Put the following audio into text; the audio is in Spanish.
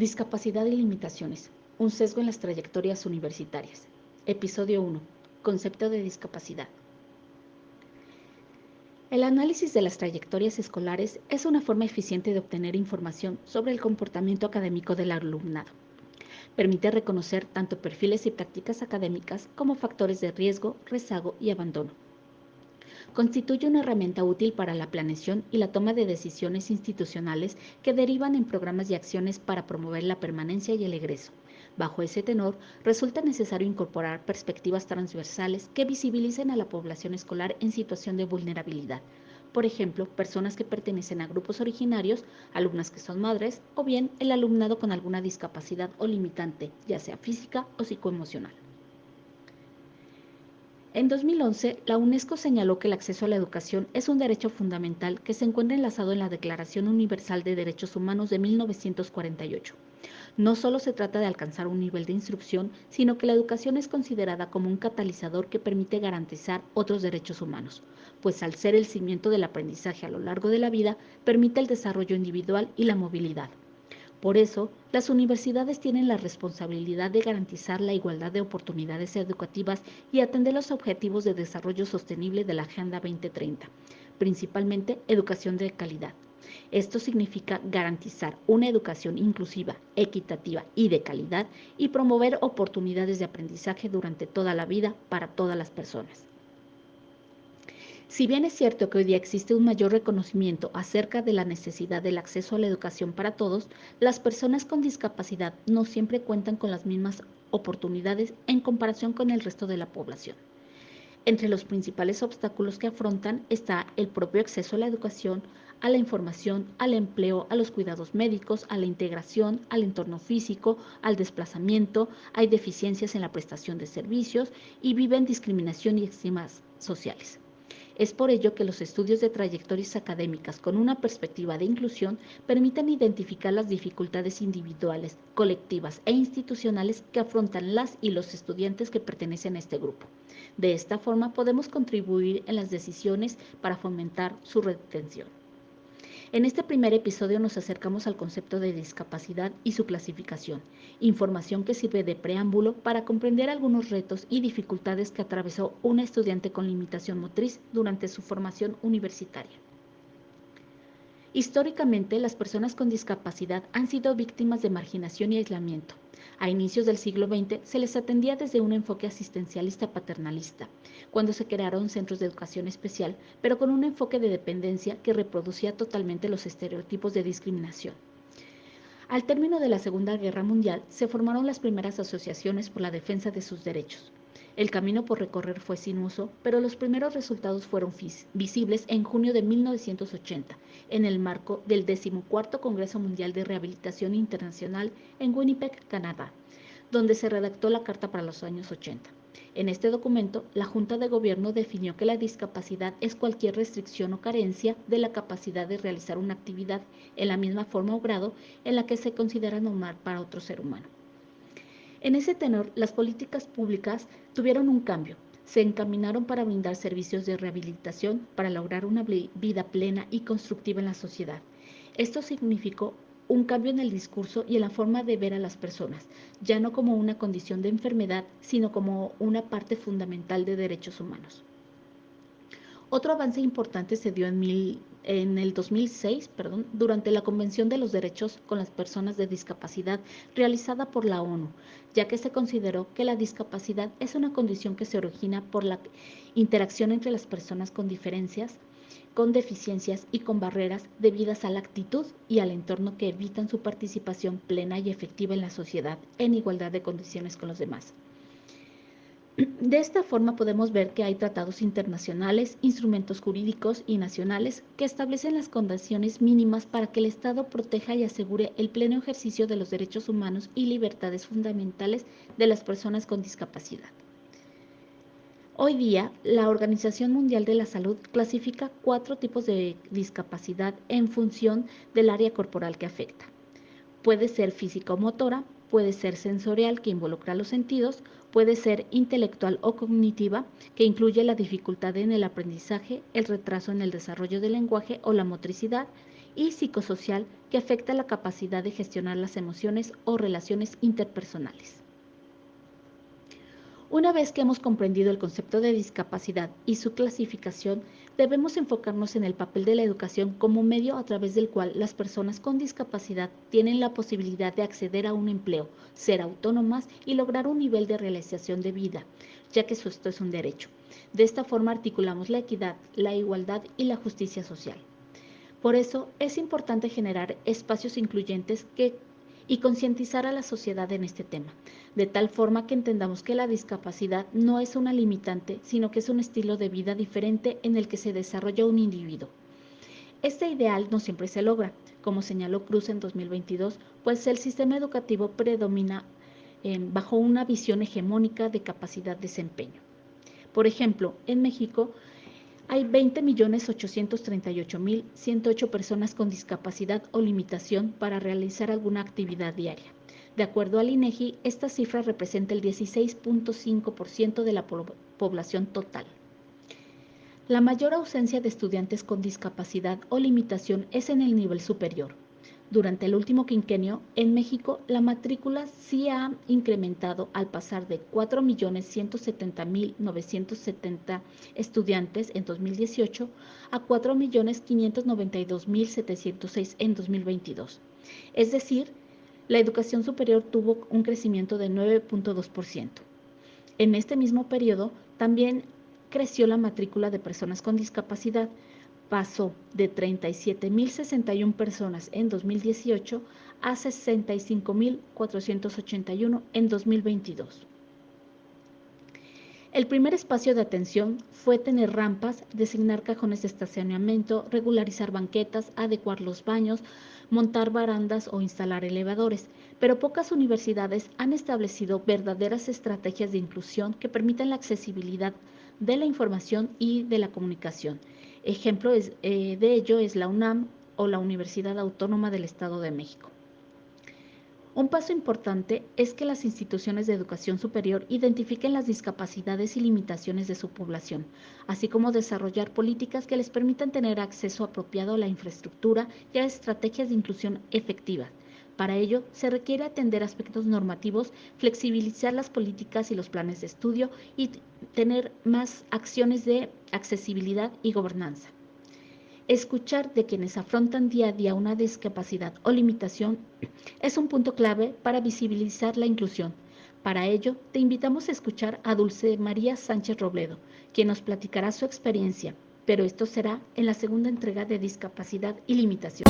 Discapacidad y limitaciones. Un sesgo en las trayectorias universitarias. Episodio 1. Concepto de discapacidad. El análisis de las trayectorias escolares es una forma eficiente de obtener información sobre el comportamiento académico del alumnado. Permite reconocer tanto perfiles y prácticas académicas como factores de riesgo, rezago y abandono. Constituye una herramienta útil para la planeación y la toma de decisiones institucionales que derivan en programas y acciones para promover la permanencia y el egreso. Bajo ese tenor, resulta necesario incorporar perspectivas transversales que visibilicen a la población escolar en situación de vulnerabilidad. Por ejemplo, personas que pertenecen a grupos originarios, alumnas que son madres, o bien el alumnado con alguna discapacidad o limitante, ya sea física o psicoemocional. En 2011, la UNESCO señaló que el acceso a la educación es un derecho fundamental que se encuentra enlazado en la Declaración Universal de Derechos Humanos de 1948. No solo se trata de alcanzar un nivel de instrucción, sino que la educación es considerada como un catalizador que permite garantizar otros derechos humanos, pues al ser el cimiento del aprendizaje a lo largo de la vida, permite el desarrollo individual y la movilidad. Por eso, las universidades tienen la responsabilidad de garantizar la igualdad de oportunidades educativas y atender los objetivos de desarrollo sostenible de la Agenda 2030, principalmente educación de calidad. Esto significa garantizar una educación inclusiva, equitativa y de calidad y promover oportunidades de aprendizaje durante toda la vida para todas las personas. Si bien es cierto que hoy día existe un mayor reconocimiento acerca de la necesidad del acceso a la educación para todos, las personas con discapacidad no siempre cuentan con las mismas oportunidades en comparación con el resto de la población. Entre los principales obstáculos que afrontan está el propio acceso a la educación, a la información, al empleo, a los cuidados médicos, a la integración, al entorno físico, al desplazamiento, hay deficiencias en la prestación de servicios y viven discriminación y estigmas sociales. Es por ello que los estudios de trayectorias académicas con una perspectiva de inclusión permiten identificar las dificultades individuales, colectivas e institucionales que afrontan las y los estudiantes que pertenecen a este grupo. De esta forma podemos contribuir en las decisiones para fomentar su retención. En este primer episodio nos acercamos al concepto de discapacidad y su clasificación, información que sirve de preámbulo para comprender algunos retos y dificultades que atravesó una estudiante con limitación motriz durante su formación universitaria. Históricamente, las personas con discapacidad han sido víctimas de marginación y aislamiento. A inicios del siglo XX se les atendía desde un enfoque asistencialista paternalista, cuando se crearon centros de educación especial, pero con un enfoque de dependencia que reproducía totalmente los estereotipos de discriminación. Al término de la Segunda Guerra Mundial, se formaron las primeras asociaciones por la defensa de sus derechos. El camino por recorrer fue sinuoso, pero los primeros resultados fueron visibles en junio de 1980, en el marco del 14º Congreso Mundial de Rehabilitación Internacional en Winnipeg, Canadá, donde se redactó la Carta para los años 80. En este documento, la Junta de Gobierno definió que la discapacidad es cualquier restricción o carencia de la capacidad de realizar una actividad en la misma forma o grado en la que se considera normal para otro ser humano. En ese tenor, las políticas públicas tuvieron un cambio. Se encaminaron para brindar servicios de rehabilitación para lograr una vida plena y constructiva en la sociedad. Esto significó un cambio en el discurso y en la forma de ver a las personas, ya no como una condición de enfermedad, sino como una parte fundamental de derechos humanos. Otro avance importante se dio en el 2006, durante la Convención de los Derechos con las Personas de Discapacidad realizada por la ONU, ya que se consideró que la discapacidad es una condición que se origina por la interacción entre las personas con diferencias, con deficiencias y con barreras debidas a la actitud y al entorno que evitan su participación plena y efectiva en la sociedad en igualdad de condiciones con los demás. De esta forma podemos ver que hay tratados internacionales, instrumentos jurídicos y nacionales que establecen las condiciones mínimas para que el Estado proteja y asegure el pleno ejercicio de los derechos humanos y libertades fundamentales de las personas con discapacidad. Hoy día, la Organización Mundial de la Salud clasifica 4 tipos de discapacidad en función del área corporal que afecta. Puede ser física o motora, puede ser sensorial, que involucra los sentidos, puede ser intelectual o cognitiva, que incluye la dificultad en el aprendizaje, el retraso en el desarrollo del lenguaje o la motricidad, y psicosocial que afecta la capacidad de gestionar las emociones o relaciones interpersonales. Una vez que hemos comprendido el concepto de discapacidad y su clasificación, debemos enfocarnos en el papel de la educación como medio a través del cual las personas con discapacidad tienen la posibilidad de acceder a un empleo, ser autónomas y lograr un nivel de realización de vida, ya que esto es un derecho. De esta forma articulamos la equidad, la igualdad y la justicia social. Por eso es importante generar espacios incluyentes y concientizar a la sociedad en este tema, de tal forma que entendamos que la discapacidad no es una limitante, sino que es un estilo de vida diferente en el que se desarrolla un individuo. Este ideal no siempre se logra, como señaló Cruz en 2022, pues el sistema educativo predomina bajo una visión hegemónica de capacidad-desempeño. Por ejemplo, en México, hay 20.838.108 personas con discapacidad o limitación para realizar alguna actividad diaria. De acuerdo al INEGI, esta cifra representa el 16.5% de la población total. La mayor ausencia de estudiantes con discapacidad o limitación es en el nivel superior. Durante el último quinquenio, en México, la matrícula sí ha incrementado al pasar de 4.170.970 estudiantes en 2018 a 4.592.706 en 2022. Es decir, la educación superior tuvo un crecimiento de 9.2%. En este mismo periodo, también creció la matrícula de personas con discapacidad. Pasó de 37.061 personas en 2018 a 65.481 en 2022. El primer espacio de atención fue tener rampas, designar cajones de estacionamiento, regularizar banquetas, adecuar los baños, montar barandas o instalar elevadores, pero pocas universidades han establecido verdaderas estrategias de inclusión que permitan la accesibilidad de la información y de la comunicación. Ejemplo de ello es la UNAM o la Universidad Autónoma del Estado de México. Un paso importante es que las instituciones de educación superior identifiquen las discapacidades y limitaciones de su población, así como desarrollar políticas que les permitan tener acceso apropiado a la infraestructura y a estrategias de inclusión efectivas. Para ello, se requiere atender aspectos normativos, flexibilizar las políticas y los planes de estudio y tener más acciones de accesibilidad y gobernanza. Escuchar de quienes afrontan día a día una discapacidad o limitación es un punto clave para visibilizar la inclusión. Para ello, te invitamos a escuchar a Dulce María Sánchez Robledo, quien nos platicará su experiencia, pero esto será en la segunda entrega de Discapacidad y Limitación.